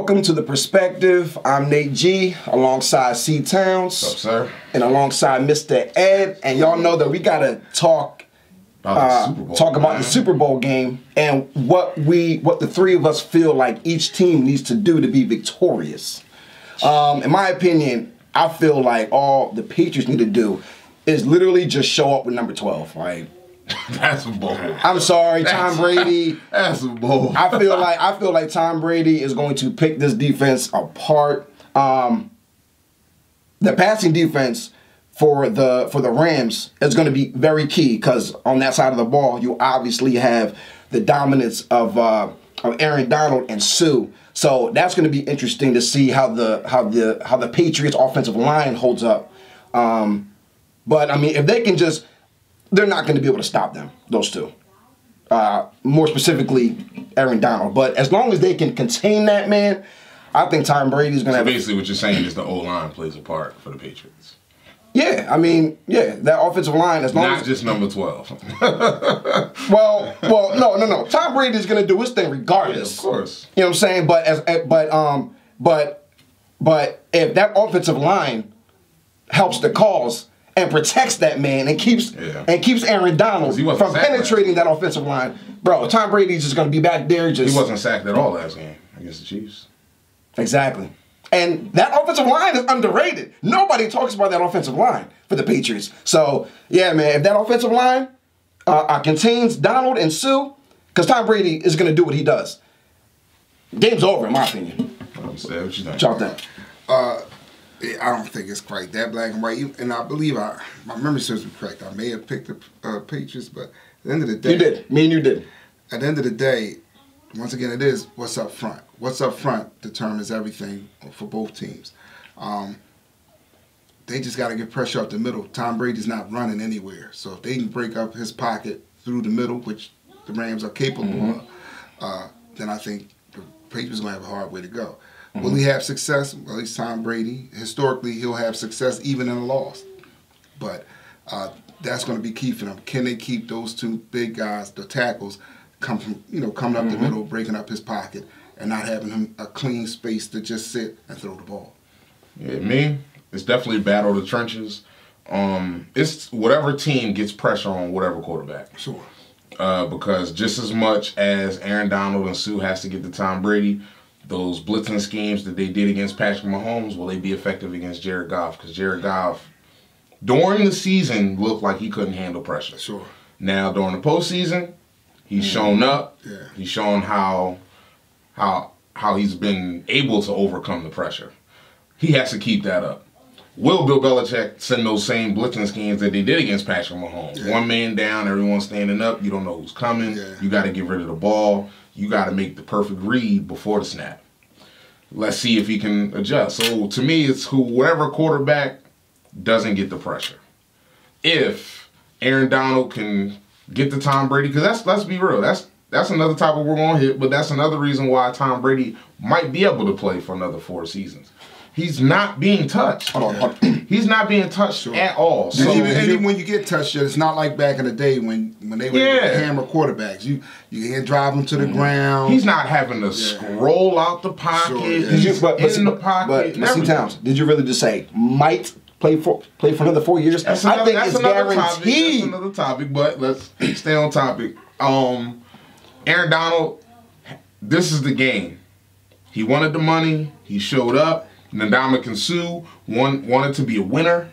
Welcome to The Perspective. I'm Nate G, alongside C. Towns. What's up, sir? And alongside Mr. Ed. And y'all know that we gotta talk about the Super Bowl game and what the three of us feel like each team needs to do to be victorious. In my opinion, I feel like all the Patriots need to do is literally just show up with number 12. Like, that's bold. I'm sorry, Tom Brady. That's bold. I feel like Tom Brady is going to pick this defense apart. The passing defense for the Rams is going to be very key because on that side of the ball, you obviously have the dominance of Aaron Donald and Sue. So that's going to be interesting to see how the Patriots offensive line holds up. But I mean, if they can just, they're not going to be able to stop them, those two. More specifically, Aaron Donald. But as long as they can contain that man, I think Tom Brady's going to have... Basically what you're saying is the O-line plays a part for the Patriots. Yeah, I mean, yeah, that offensive line, as long as... Not just number 12. well, no. Tom Brady's going to do his thing regardless. Yeah, of course. You know what I'm saying? But if that offensive line helps the cause and protects that man and keeps Aaron Donald from penetrating that offensive line, bro, Tom Brady's just going to be back there just... He wasn't sacked at all last game against the Chiefs. Exactly. And that offensive line is underrated. Nobody talks about that offensive line for the Patriots. So, yeah, man, if that offensive line contains Donald and Sue, because Tom Brady is going to do what he does, game's over, in my opinion. What you think? Chalk that. I don't think it's quite that black and white. And I believe my memory serves me correct. I may have picked the Patriots, but at the end of the day... You did. Me and you did. At the end of the day, once again, it is what's up front. What's up front determines everything for both teams. They just got to get pressure up the middle. Tom Brady's not running anywhere. So if they can break up his pocket through the middle, which the Rams are capable of, then I think the Patriots are going to have a hard way to go. Will he have success? Well, at least Tom Brady, historically, he'll have success even in a loss. But that's going to be key for them. Can they keep those two big guys, the tackles, coming up the middle, breaking up his pocket, and not having him a clean space to just sit and throw the ball? Yeah, it's definitely a battle of the trenches. It's whatever team gets pressure on whatever quarterback. Sure. Because just as much as Aaron Donald and Sue has to get to Tom Brady, those blitzing schemes that they did against Patrick Mahomes, will they be effective against Jared Goff? Because Jared Goff, during the season, looked like he couldn't handle pressure. Sure. Now, during the postseason, he's shown up. Yeah. He's shown how he's been able to overcome the pressure. He has to keep that up. Will Bill Belichick send those same blitzing schemes that they did against Patrick Mahomes? Yeah. One man down, everyone standing up. You don't know who's coming. Yeah. You got to get rid of the ball. You got to make the perfect read before the snap. Let's see if he can adjust. So to me, it's whatever quarterback doesn't get the pressure. If Aaron Donald can get to Tom Brady, because let's be real, that's another topic we're going to hit, but that's another reason why Tom Brady might be able to play for another 4 seasons. He's not being touched. He's not being touched at all. So even when you get touched, it's not like back in the day when they would hammer quarterbacks. You can drive them to the ground. He's not having to scroll out the pocket. Sure, He's in the pocket. But C. Towns, did you really just say might play for another 4 years? I think it's guaranteed. That's another topic, but let's stay on topic. Aaron Donald, this is the game. He wanted the money. He showed up. Ndamukong Suh wanted to be a winner.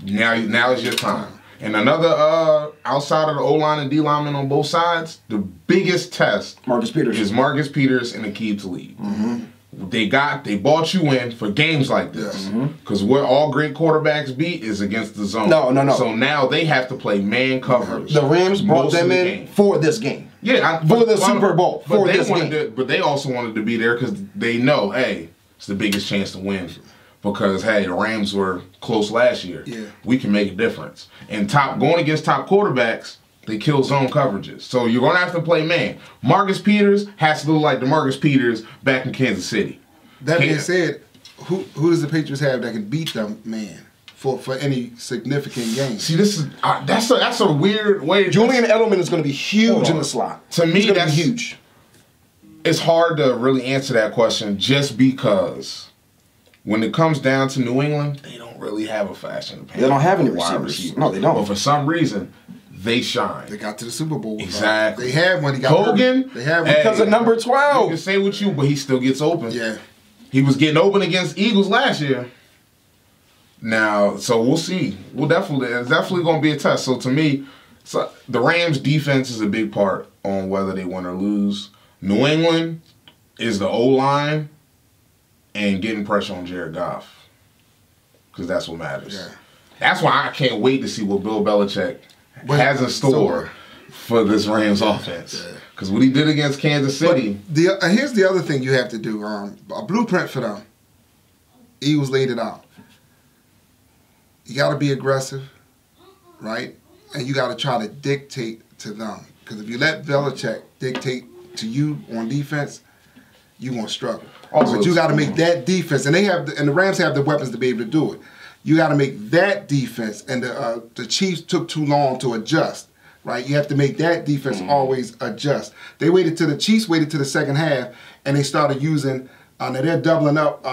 Now is your time. And another outside of the O-line and D-lineman on both sides, the biggest test is Marcus Peters and Aqib Talib. They bought you in for games like this. Because where all great quarterbacks beat is against the zone. No. So now they have to play man coverage. The Rams brought them in for this game. Yeah. For the Super Bowl. For this game. But they also wanted to be there because they know, hey, it's the biggest chance to win. Because, hey, the Rams were close last year. Yeah. We can make a difference. And going against top quarterbacks, they kill zone coverages. So you're going to have to play man. Marcus Peters has to look like the Marcus Peters back in Kansas City. That being said, who does the Patriots have that can beat them man for any significant game? See, this is that's a weird way. Julian Edelman is going to be huge in the slot. To me, that's huge. it's hard to really answer that question just because when it comes down to New England, they don't really have a flash in the pan. They don't have any wide receivers. No, they don't. But for some reason, they shine. They got to the Super Bowl. Exactly. They had one. He got Hogan. They had one. Because of number 12. You can say what you, but he still gets open. Yeah. He was getting open against Eagles last year. Now, so we'll see. It's definitely going to be a test. So to me, the Rams' defense is a big part on whether they win or lose. New England is the O-line and getting pressure on Jared Goff, because that's what matters. Yeah. That's why I can't wait to see what Bill Belichick has in store for this Rams offense. Because what he did against Kansas City. Here's the other thing you have to do. A blueprint for them. Eagles laid it out. You got to be aggressive, right? And you got to try to dictate to them. Because if you let Belichick dictate to you on defense, you're going to struggle. Also, but you got to make that defense, and the Rams have the weapons to be able to do it. You got to make that defense, and the Chiefs took too long to adjust, right? You have to make that defense always adjust. The Chiefs waited to the second half, and they started using. They're doubling up.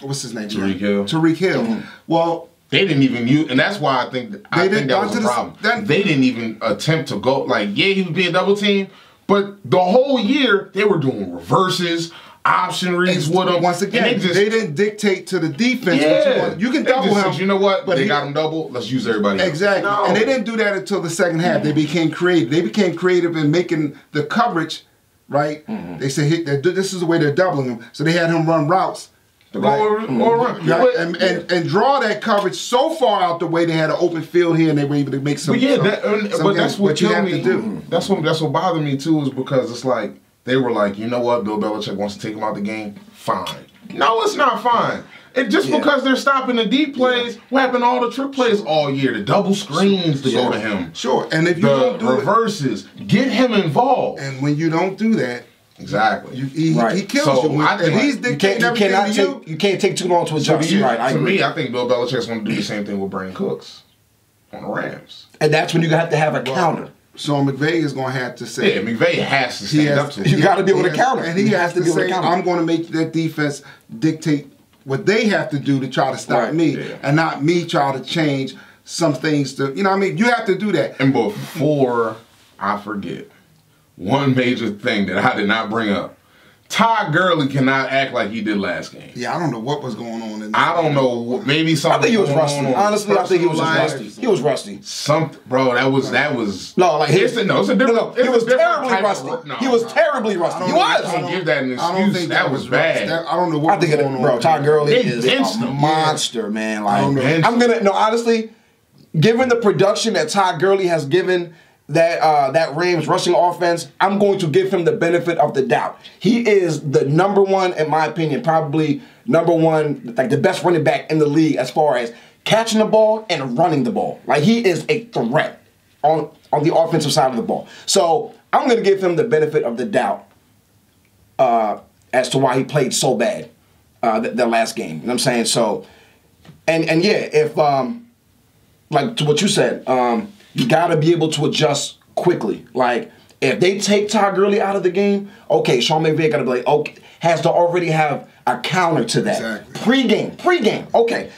What's his name? Tyreek Hill. Well, they didn't even use, and that's why I think that was a problem. They didn't even attempt to go. He was being double teamed, but the whole year they were doing reverses, option reads with him. Once again, they didn't dictate to the defense. Yeah. You can double him. Said, you know what? But they got him double. Let's use everybody else. Exactly. No. And they didn't do that until the second half. They became creative. They became creative in making the coverage, right? They said, this is the way they're doubling him. So they had him run routes. Right. And draw that coverage so far out the way they had an open field here and they were able to make some. But that's what you have to do. That's what bothered me too, is because it's like they were like, you know what, Bill Belichick wants to take him out the game. Fine. No, it's not fine. And just because they're stopping the deep plays, what happened to all the trick plays all year? The double screens to go to him. Sure. And if you don't do reverses, get him involved. And when you don't do that. Exactly. He kills you. And he's dictating everything to you. You can't take too long to adjust. To me, I think Bill Belichick's going to do the same thing with Brandon Cooks on the Rams. And that's when you have to have a counter. So McVay is going to have to say. Yeah, McVay has to stand up to it. You got to be able to counter. And he has to say, I'm going to make that defense dictate what they have to do to try to stop me, and not me try to change some things to, you have to do that. And before I forget, one major thing that I did not bring up. Todd Gurley cannot act like he did last game. Yeah, I don't know what was going on in I don't know. Maybe something. I think he was rusty. Honestly, I think he was rusty. He was rusty. Bro, that was. No, like it's a different. He was terribly rusty. He was terribly rusty. He was. I don't give that an excuse. I don't think that was bad. I don't know what was going on. Bro, Todd Gurley is a monster, man. Like honestly, given the production that Todd Gurley has given that Rams rushing offense, I'm going to give him the benefit of the doubt. He is the number one, in my opinion, probably number one, like the best running back in the league as far as catching the ball and running the ball. Like, he is a threat on the offensive side of the ball. So I'm going to give him the benefit of the doubt as to why he played so bad the last game. You know what I'm saying? So, and yeah, if like to what you said, you got to be able to adjust quickly. Like, if they take Todd Gurley out of the game, okay, Sean McVay got to be like, okay, has to already have a counter to that. Exactly. Pre-game, okay.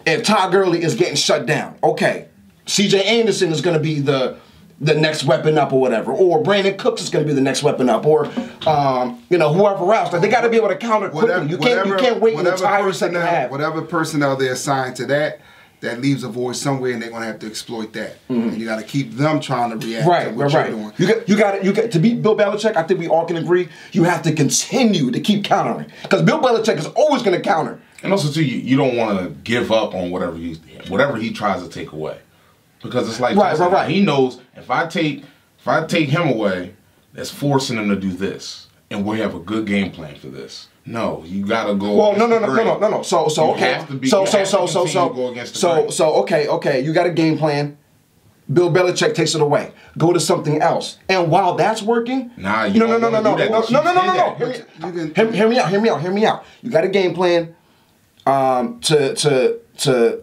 If Todd Gurley is getting shut down, okay, C.J. Anderson is going to be the next weapon up or whatever, or Brandon Cooks is going to be the next weapon up, or whoever else. Like, they got to be able to counter quickly. You can't wait an entire second half. Whatever personnel they're assigned to that leaves a void somewhere, and they're going to have to exploit that. And you got to keep them trying to react to what you're doing. You got to beat Bill Belichick. I think we all can agree. You have to continue to keep countering, because Bill Belichick is always going to counter. And also, too, you don't want to give up on whatever he tries to take away, because it's like he knows if I take him away, that's forcing him to do this, and we have a good game plan for this. No, you gotta go. Well, no. So okay. Okay. You got a game plan. Bill Belichick takes it away. Go to something else. And while that's working, no. Hear me out. You got a game plan to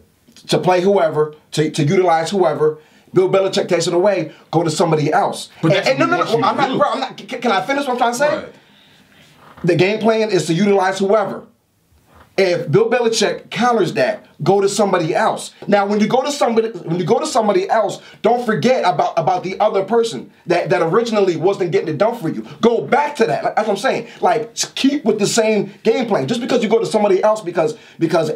play whoever, to utilize whoever. Bill Belichick takes it away. Go to somebody else. But I'm not. Can I finish what I'm trying to say? Right. The game plan is to utilize whoever. If Bill Belichick counters that, go to somebody else. Now, when you go to somebody else, don't forget about the other person that originally wasn't getting it done for you. Go back to that. That's what I'm saying. Like, keep with the same game plan. Just because you go to somebody else because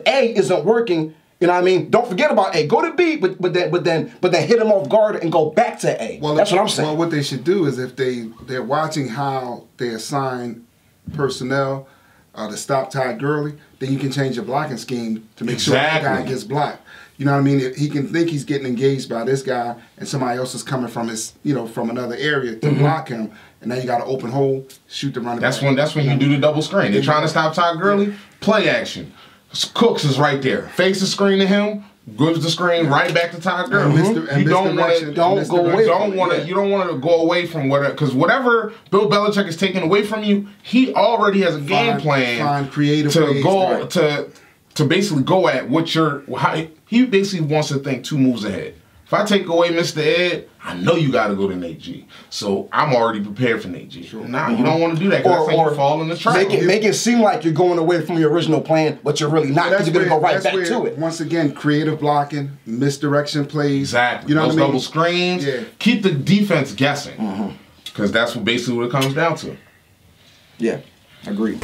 A isn't working, you know what I mean? Don't forget about A. Go to B, but then hit them off guard and go back to A. Well, that's what I'm saying. Well, what they should do is if they're watching how they assign personnel to stop Todd Gurley, then you can change your blocking scheme to make sure that guy gets blocked. You know what I mean? If he can think he's getting engaged by this guy and somebody else is coming from his, from another area to block him, and now you got an open hole, shoot the running back. That's when you do the double screen. They're trying to stop Todd Gurley, play action. Cooks is right there. Face the screen to him, gives the screen right back to Todd Gurley. You don't want to go away from whatever, because whatever Bill Belichick is taking away from you, he already has a game plan to basically go at he basically wants to think 2 moves ahead. If I take away Mr. Ed, I know you got to go to Nate G. So I'm already prepared for Nate G. Sure. Nah, you don't want to do that because you fall in the trap. Make it seem like you're going away from your original plan, but you're really not, because you're going to go right back to it. Once again, creative blocking, misdirection plays. Exactly. Those double screens. Yeah. Keep the defense guessing. Because that's basically what it comes down to. Yeah, agreed.